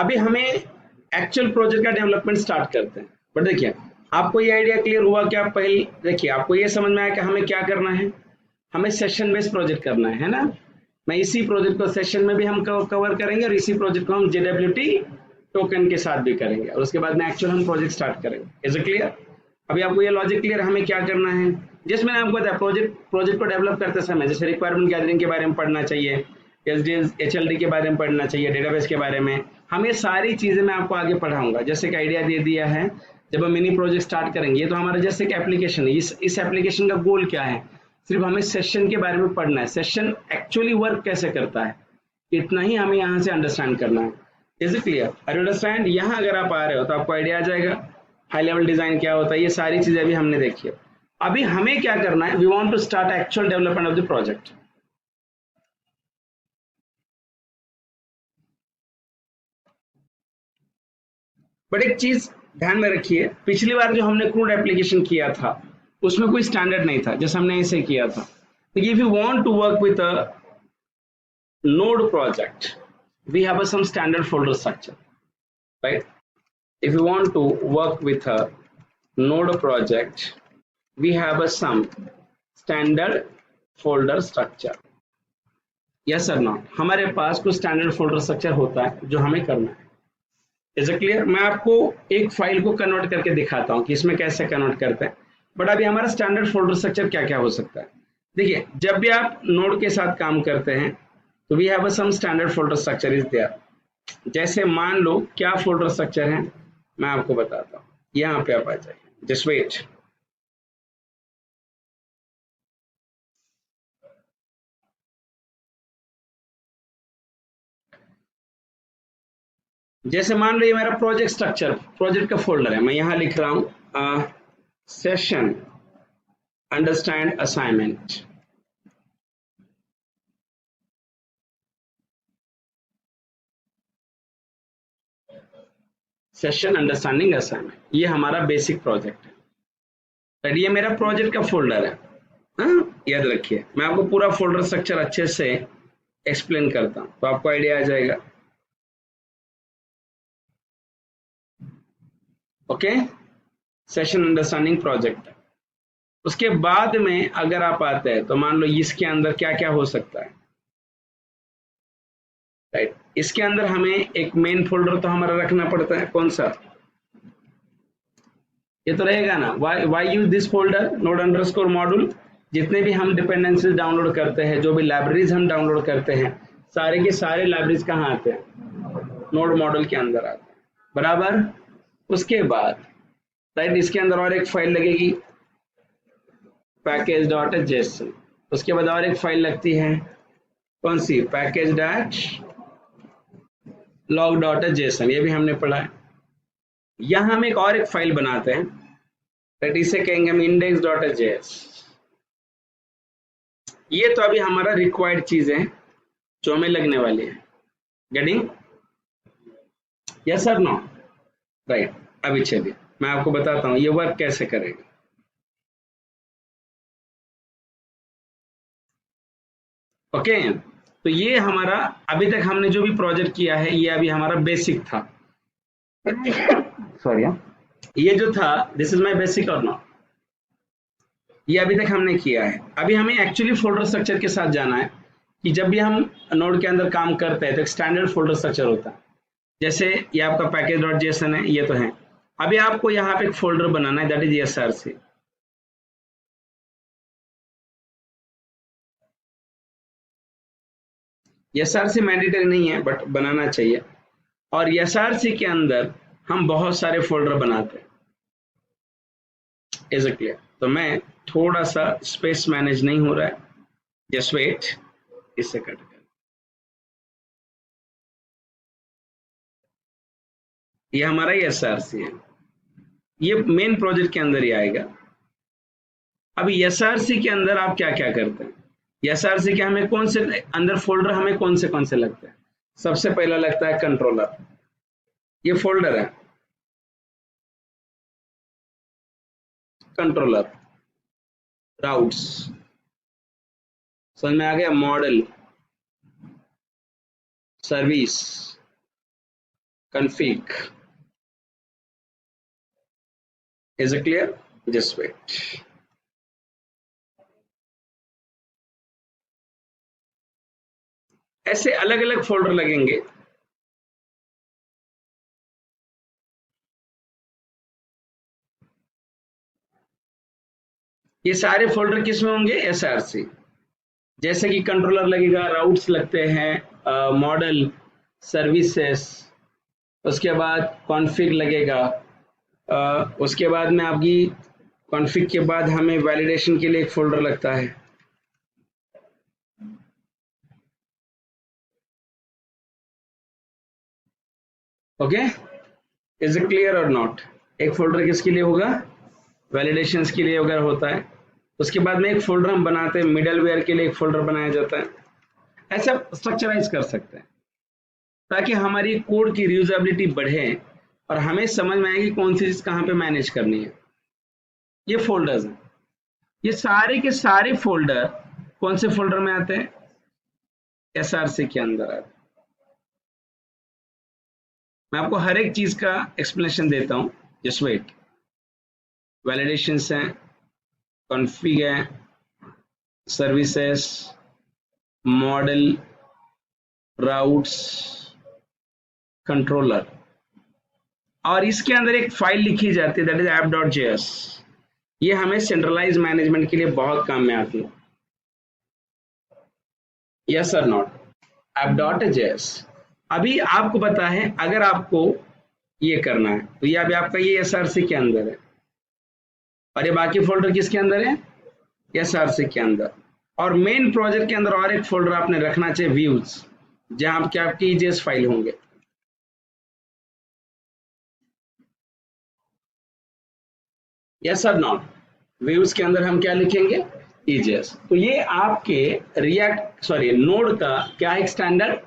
अभी हमें actual project का डेवलपमेंट स्टार्ट करते हैं। बट देखिए, आपको ये आइडिया क्लियर हुआ कि आप पहले देखिए, आपको ये समझ में आया कि हमें क्या करना है, हमें सेशन बेस्ड प्रोजेक्ट करना है ना। मैं इसी प्रोजेक्ट को सेशन में भी हम कवर करेंगे और इसी प्रोजेक्ट को हम JWT टोकन के साथ भी करेंगे और उसके बाद में एक्चुअल हम प्रोजेक्ट स्टार्ट करेंगे। Is it clear? अभी आपको ये लॉजिक क्लियर, हमें क्या करना है। जिस मैंने आपको बताया, प्रोजेक्ट को डेवलप करते समय जैसे रिक्वायरमेंट गैदरिंग के बारे में पढ़ना चाहिए, HLD के बारे में पढ़ना चाहिए, डेटाबेस के बारे में, हम ये सारी चीजें मैं आपको आगे पढ़ाऊंगा। जैसे कि आइडिया दे दिया है, जब हम मिनी प्रोजेक्ट स्टार्ट करेंगे, ये तो हमारा जैसे एक एप्लीकेशन है, इस एप्लीकेशन का गोल क्या है, सिर्फ हमें सेशन के बारे में पढ़ना है, सेशन एक्चुअली वर्क कैसे करता है, इतना ही हमें यहाँ से अंडरस्टैंड करना है। Is it clear? Are you understand? यहाँ अगर आप आ रहे हो तो आपको आइडिया आ जाएगा हाई लेवल डिजाइन क्या होता है, ये सारी चीजें अभी हमने देखी है। अभी हमें क्या करना है, we want to start actual development of the project. But एक चीज ध्यान में रखिए, पिछली बार जो हमने क्रूड एप्लीकेशन किया था उसमें कोई स्टैंडर्ड नहीं था, जैसे हमने ऐसे किया था। तो if you want to work with a node project, we have some standard folder structure, right? If you want to work with a node project, we have some standard folder structure. Yes or not? हमारे पास कुछ standard folder structure होता है जो हमें करना है। Is it clear? मैं आपको एक फाइल को कन्वर्ट करके दिखाता हूँ कि इसमें कैसे कन्वर्ट करते हैं। बट अभी हमारा स्टैंडर्ड फोल्डर स्ट्रक्चर क्या क्या हो सकता है। देखिए, जब भी आप नोड के साथ काम करते हैं तो we have some standard folder structure is there. जैसे मान लो क्या फोल्डर स्ट्रक्चर है, मैं आपको बताता हूँ। यहाँ पे आप आ जाइए, जस्ट वेट। जैसे मान लो ये मेरा प्रोजेक्ट स्ट्रक्चर, प्रोजेक्ट का फोल्डर है, मैं यहाँ लिख रहा हूँ session understand assignment. Session understanding assignment, ये हमारा बेसिक प्रोजेक्ट है। ये मेरा प्रोजेक्ट का फोल्डर है। याद रखिए, मैं आपको पूरा फोल्डर स्ट्रक्चर अच्छे से एक्सप्लेन करता हूँ तो आपको आइडिया आ जाएगा। Okay, session understanding project. उसके बाद में अगर आप आते हैं तो मान लो इसके अंदर क्या क्या हो सकता है, राइट? इसके अंदर हमें एक मेन फोल्डर तो हमारा रखना पड़ता है, कौन सा? ये तो रहेगा ना। Why use this folder, node underscore module. जितने भी हम डिपेंडेंसीज डाउनलोड करते हैं, जो भी लाइब्रेरीज हम डाउनलोड करते हैं, सारे के सारे लाइब्रेरीज कहाँ आते हैं? नोड मॉड्यूल के अंदर आते हैं, बराबर। उसके बाद राइट, इसके अंदर और एक फाइल लगेगी, पैकेज डॉट जेसन। उसके बाद और एक फाइल लगती है, कौन सी? Package dot log dot JSON, ये भी हमने पढ़ा है। यहां हम एक और एक फाइल बनाते हैं, राइट, इसे कहेंगे हम इंडेक्स डॉट जेएस। ये तो अभी हमारा रिक्वायर्ड चीज है जो हमें लगने वाली है। गेटिंग? यस और नो? राइट। अभी चलिए मैं आपको बताता हूँ ये वर्क कैसे करेगा। ओके, तो ये हमारा अभी तक हमने जो भी प्रोजेक्ट किया है ये अभी हमारा बेसिक था। सॉरी, ये जो था दिस इज माय बेसिक और नॉट, ये अभी तक हमने किया है। अभी हमें एक्चुअली फोल्डर स्ट्रक्चर के साथ जाना है कि जब भी हम नोड के अंदर काम करते हैं तो एक स्टैंडर्ड फोल्डर स्ट्रक्चर होता है। जैसे ये आपका पैकेज डॉट जेसन है, ये तो है। अभी आपको यहाँ पे एक फोल्डर बनाना है, that is SRC। SRC mandatory नहीं है बट बनाना चाहिए। और SRC के अंदर हम बहुत सारे फोल्डर बनाते हैं। Is it clear? तो मैं थोड़ा सा स्पेस मैनेज नहीं हो रहा है, जस्ट वेट, इससे कट कर। ये हमारा SRC है, ये मेन प्रोजेक्ट के अंदर ही आएगा। अभी SRC के अंदर आप क्या क्या करते हैं? SRC के हमें कौन से अंदर फोल्डर हमें कौन से लगते हैं? सबसे पहला लगता है कंट्रोलर, ये फोल्डर है कंट्रोलर। राउट्स, समझ में आ गया? Model, service, config. Is it clear? Just wait. ऐसे अलग अलग फोल्डर लगेंगे। ये सारे फोल्डर किस में होंगे? SRC। जैसे कि कंट्रोलर लगेगा, राउट्स लगते हैं, मॉडल, सर्विसेस, उसके बाद कॉन्फ़िग लगेगा, उसके बाद में आपकी कॉन्फ़िग के बाद हमें वैलिडेशन के लिए एक फोल्डर लगता है। ओके, इज इट क्लियर और नॉट? एक फोल्डर किसके लिए होगा? वैलिडेशंस के लिए वगैरह होता है। उसके बाद में एक फोल्डर हम बनाते हैं, मिडलवेयर के लिए एक फोल्डर बनाया जाता है। ऐसा स्ट्रक्चराइज कर सकते हैं ताकि हमारी कोड की रीयूजेबिलिटी बढ़े और हमें समझ में आए कि कौन सी चीज कहाँ पे मैनेज करनी है। ये फोल्डर्स हैं, ये सारे के सारे फोल्डर कौन से फोल्डर में आते हैं? SRC के अंदर आते हैं। मैं आपको हर एक चीज का एक्सप्लेनेशन देता हूं, जस्ट वेट। वैलिडेशंस हैं, कॉन्फ़िग है, सर्विसेस, मॉडल, राउट्स, कंट्रोलर, और इसके अंदर एक फाइल लिखी जाती है दैट इज app.js। ये हमें सेंट्रलाइज मैनेजमेंट के लिए बहुत काम में आती है। यस और नॉट? app.js अभी आपको पता है, अगर आपको ये करना है तो ये अभी आपका ये SRC के अंदर है और ये बाकी फोल्डर किसके अंदर है? SRC के अंदर। और मेन प्रोजेक्ट के अंदर और एक फोल्डर आपने रखना चाहिए, व्यूज, जहां आपके आपकी EJS फाइल होंगे। यस और नॉट? व्यूज के अंदर हम क्या लिखेंगे? EJS। तो ये आपके नोड का क्या एक स्टैंडर्ड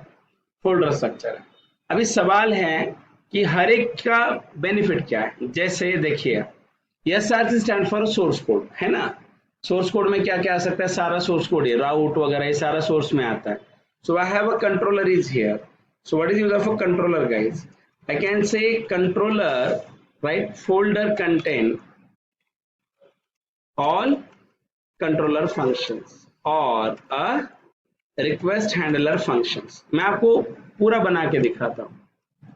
फोल्डर स्ट्रक्चर है। अभी सवाल है कि हर एक का बेनिफिट क्या है। जैसे देखिए, SRC stand for source code, है ना? सोर्स कोड में क्या क्या आ सकता है? सारा सोर्स कोड, ये राउट वगैरह ये सारा सोर्स में आता है। So I have a controller is here. So what is use of a controller guys? I can say controller, right, folder contain all controller functions और a request handler functions। मैं आपको पूरा बना के दिखाता हूँ।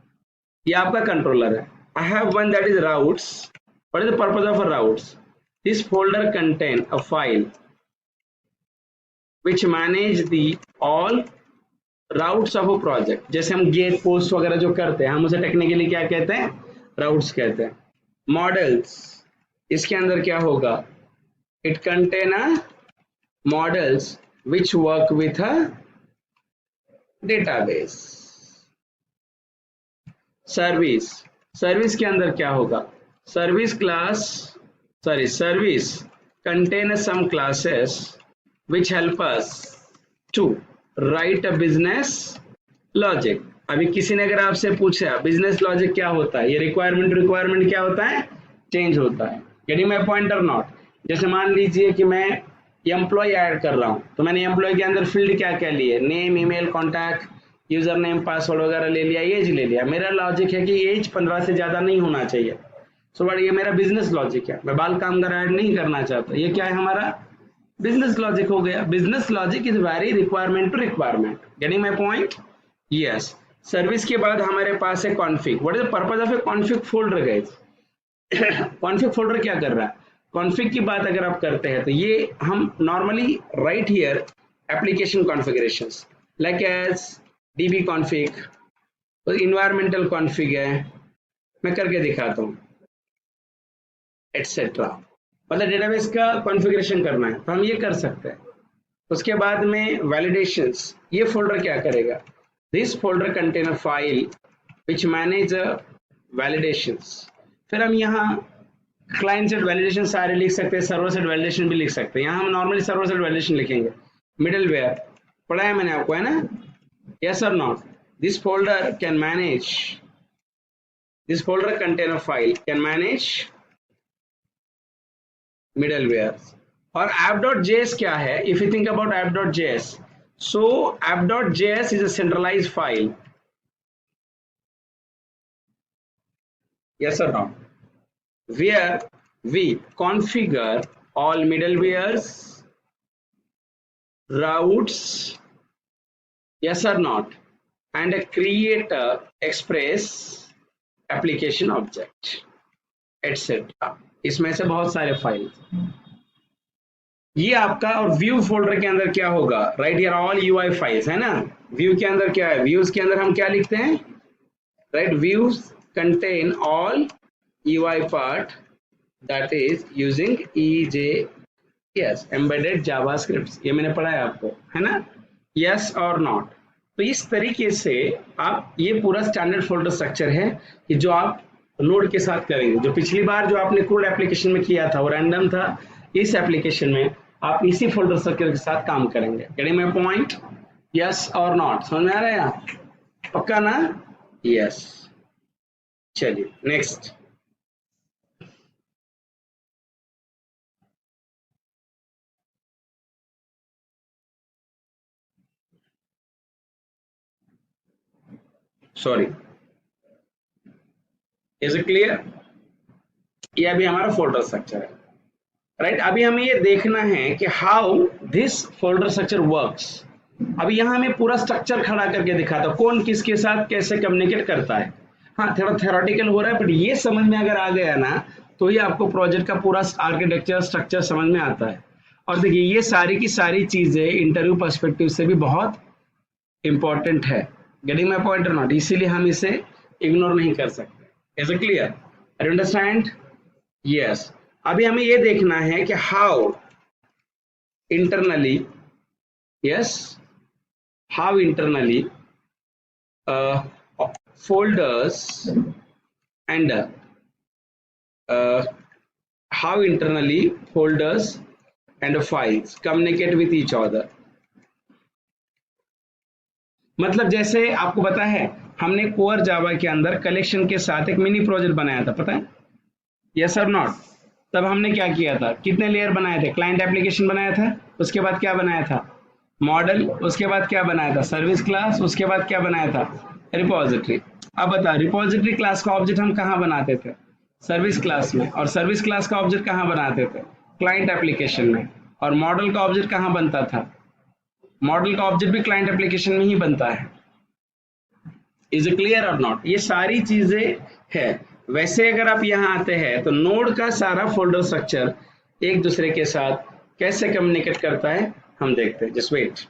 ये आपका कंट्रोलर है। I have one that is routes। What is the purpose of a routes? This folder contain a file which manage the all routes of a project। जैसे हम गेट पोस्ट वगैरह जो करते हैं, हम उसे टेक्निकली क्या कहते हैं? राउट्स कहते हैं। मॉडल्स, इसके अंदर क्या होगा? It contain a models which work with a database। Service के अंदर क्या होगा? Service contain some classes which help us to write a business logic। अभी किसी ने अगर आपसे पूछा बिजनेस लॉजिक क्या होता है, ये रिक्वायरमेंट क्या होता है? चेंज होता है। गेटिंग माय पॉइंट और नॉट? जैसे मान लीजिए कि मैं एम्प्लॉय ऐड कर रहा हूं, तो मैंने एम्प्लॉय के अंदर फील्ड क्या क्या लिए? Name, email, contact, user name, password वगैरह ले लिया, एज ले लिया। मेरा लॉजिक है कि एज 15 से ज्यादा नहीं होना चाहिए। सो बट ये मेरा बिजनेस लॉजिक है, मैं बाल कामगार ऐड नहीं करना चाहता। ये क्या है? हमारा बिजनेस लॉजिक हो गया। Business logic is very requirement to requirement. Getting my point? Yes. Service के बाद हमारे पास है config. What is the purpose of a config folder guys? Config folder क्या कर रहा है? कॉन्फिग की बात अगर आप करते हैं तो ये हम normally write here application configurations like as db config, तो इन्वायरमेंटल कॉन्फ़िग है, मैं करके दिखाता हूँ, एटसेट्रा। मतलब डेटाबेस का कॉन्फ़िगरेशन करना है तो हम ये कर सकते हैं। उसके बाद में वैलिडेशंस, ये फोल्डर क्या करेगा? This folder contain a file which manage validations. फिर हम यहाँ क्लाइंट साइड वैलिडेशन सारे लिख सकते हैं, सर्वर साइड वैलिडेशन भी लिख सकते हैं। यहाँ हम नॉर्मली सर्वर साइड वैलिडेशन लिखेंगे। मिडलवेयर पढ़ा है मैंने आपको, है ना? यस और not? This folder can manage, this folder contain a file can manage middleware. और app.js क्या है? If you think about app.js, so app.js is a centralized file yes or not, where we configure all middlewares, routes, yes or not, and create a express application object etc. इसमें से बहुत सारे file, ये आपका, और view folder के अंदर क्या होगा, राइट, यार ऑल यूआई फाइल्स है ना। व्यू के अंदर क्या है, व्यूज के अंदर हम क्या लिखते हैं, right, views contain all UI part that is using EJS embedded JavaScript, ये मैंने पढ़ा है आपको, है ना, यस और नॉट। तो इस तरीके से आप, ये पूरा स्टैंडर्ड फोल्डर स्ट्रक्चर है कि जो आप नोड के साथ करेंगे। जो पिछली बार जो आपने कोड एप्लीकेशन में किया था वो रैंडम था, इस एप्लीकेशन में आप इसी फोल्डर स्ट्रक्चर के साथ काम करेंगे। गेटिंग माय पॉइंट, यस और नॉट, समझ में आ रहा है यहाँ, पक्का ना, यस। चलिए next, sorry, is it clear, ये अभी हमारा फोल्डर स्ट्रक्चर है, राइट। अभी हमें ये देखना है कि how this folder structure works. अभी यहाँ हमें पूरा स्ट्रक्चर खड़ा करके दिखाता, कौन किसके साथ कैसे कम्युनिकेट करता है। हाँ, थोड़ा थ्योरेटिकल हो रहा है, बट ये समझ में अगर आ गया ना तो ये आपको प्रोजेक्ट का पूरा आर्किटेक्चर स्ट्रक्चर समझ में आता है। और देखिए ये सारी की सारी चीजें इंटरव्यू पर्सपेक्टिव से भी बहुत इंपॉर्टेंट है। गेटिंग माय पॉइंट और नॉट, इसीलिए हम इसे इग्नोर नहीं कर सकते। Is it clear, I understand, yes. अभी हमें ये देखना है कि how internally, yes, how internally folders and how internally folders and files communicate with each other। मतलब जैसे आपको पता है हमने कोर जावा के अंदर कलेक्शन के साथ एक मिनी प्रोजेक्ट बनाया था, पता है, यस और नॉट। तब हमने क्या किया था, कितने लेयर बनाए थे, क्लाइंट एप्लीकेशन बनाया था, उसके बाद क्या बनाया था, मॉडल, उसके बाद क्या बनाया था, सर्विस क्लास, उसके बाद क्या बनाया था, रिपोजिटरी। अब बता, रिपोजिटरी क्लास का ऑब्जेक्ट हम कहाँ बनाते थे, सर्विस क्लास में, और सर्विस क्लास का ऑब्जेक्ट कहाँ बनाते थे, क्लाइंट एप्लीकेशन में। और मॉडल का ऑब्जेक्ट कहाँ बनता था, मॉडल का ऑब्जेक्ट भी क्लाइंट एप्लीकेशन में ही बनता है। इज इट क्लियर और नॉट, ये सारी चीजें है। वैसे अगर आप यहाँ आते हैं तो नोड का सारा फोल्डर स्ट्रक्चर एक दूसरे के साथ कैसे कम्युनिकेट करता है हम देखते हैं, जस्ट वेट।